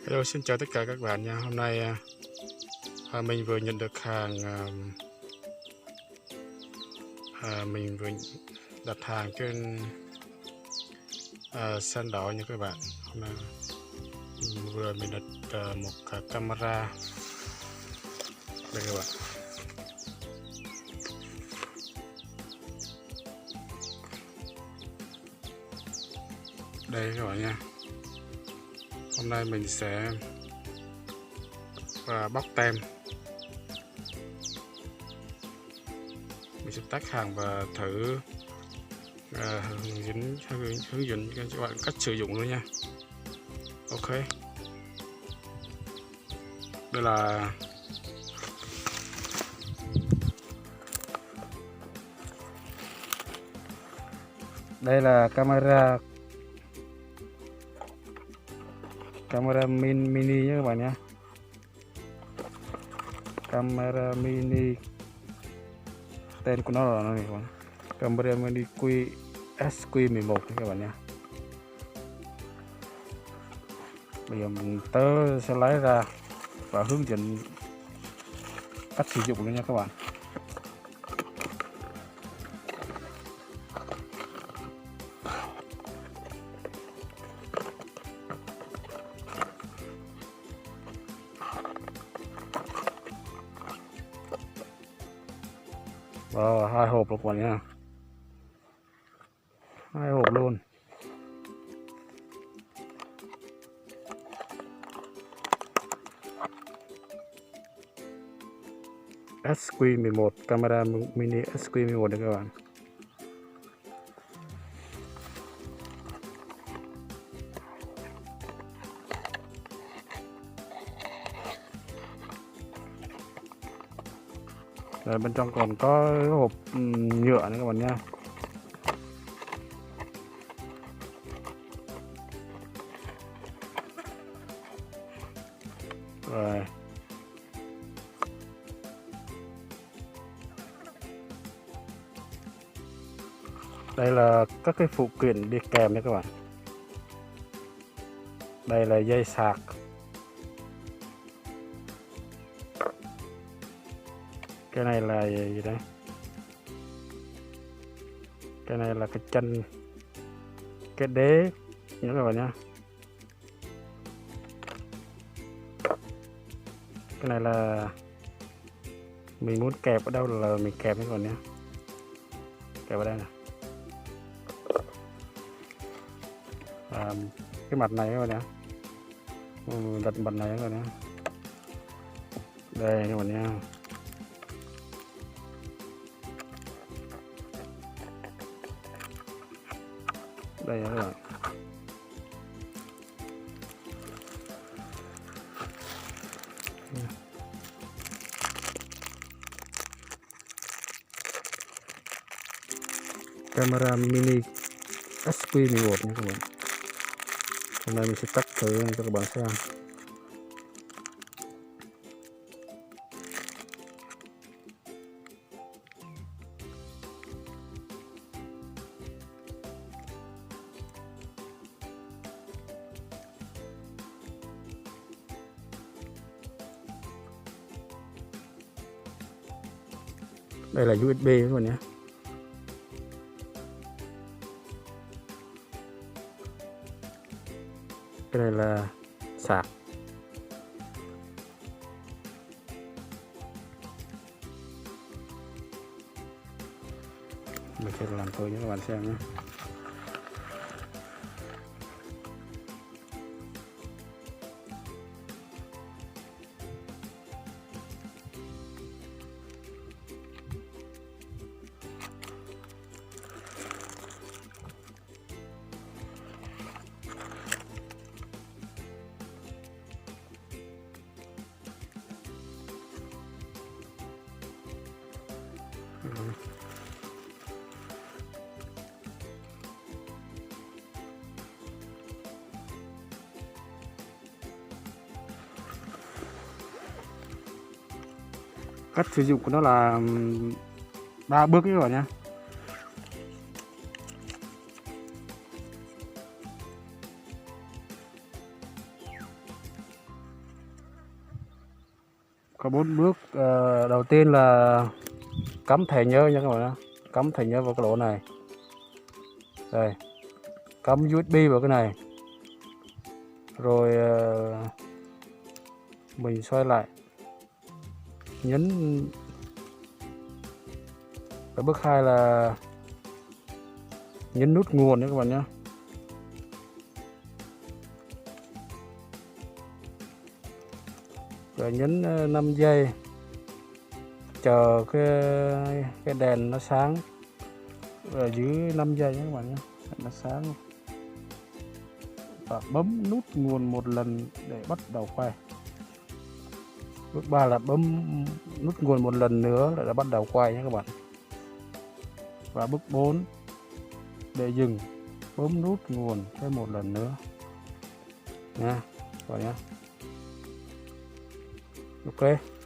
Hello, xin chào tất cả các bạn nha. Hôm nay mình vừa nhận được hàng, mình vừa đặt hàng trên sàn đỏ nha các bạn. Hôm nay vừa mình đặt một cái camera đây các bạn. Đây các bạn nha. Hôm nay mình sẽ bóc tem. Mình sẽ tách hàng và thử hướng dẫn cho các bạn cách sử dụng luôn nha. Ok. Đây là camera mini nhé các bạn nhé. Camera mini, tên của nó là này các bạn. Camera mini SQ11 các bạn nha. Bây giờ tớ sẽ lấy ra và hướng dẫn cách sử dụng luôn nha các bạn. Hai hộp luôn các bạn nha, hai hộp luôn. SQ11, camera mini SQ11 đây các bạn. Rồi bên trong còn có hộp nhựa nữa các bạn nha. Rồi đây là các cái phụ kiện đi kèm đấy các bạn. Đây là dây sạc, cái này là gì đấy, cái này là cái chân, cái đế nữa các bạn nhá. Cái này là mình muốn kẹp ở đâu là mình kẹp các bạn nhé, kẹp ở đây này. Cái mặt này các bạn nhé, đặt mặt này các bạn nhé. Đây các bạn nhé. Đây các bạn. Camera mini SQ11 nha các bạn. Hôm nay mình sẽ tắt thử cho các bạn xem. Đây là USB các bạn nhé. Cái này là sạc. Mình sẽ làm thử cho các bạn xem nhé. Cách sử dụng của nó là 3 bước các bạn nhé. Có 4 bước. Đầu tiên là cắm thẻ nhớ nha các bạn, cắm thẻ nhớ vào cái lỗ này, đây, cắm USB vào cái này, rồi mình xoay lại, nhấn. Và bước 2 là nhấn nút nguồn nha các bạn nhé. Rồi nhấn 5 giây, chờ cái đèn nó sáng ở dưới 5 giây nhé các bạn nhé, nó sáng. Và bấm nút nguồn một lần để bắt đầu quay. Bước 3 là bấm nút nguồn một lần nữa là đã bắt đầu quay nhé các bạn. Và bước 4 để dừng, bấm nút nguồn thêm một lần nữa nha các bạn nhé. Ok.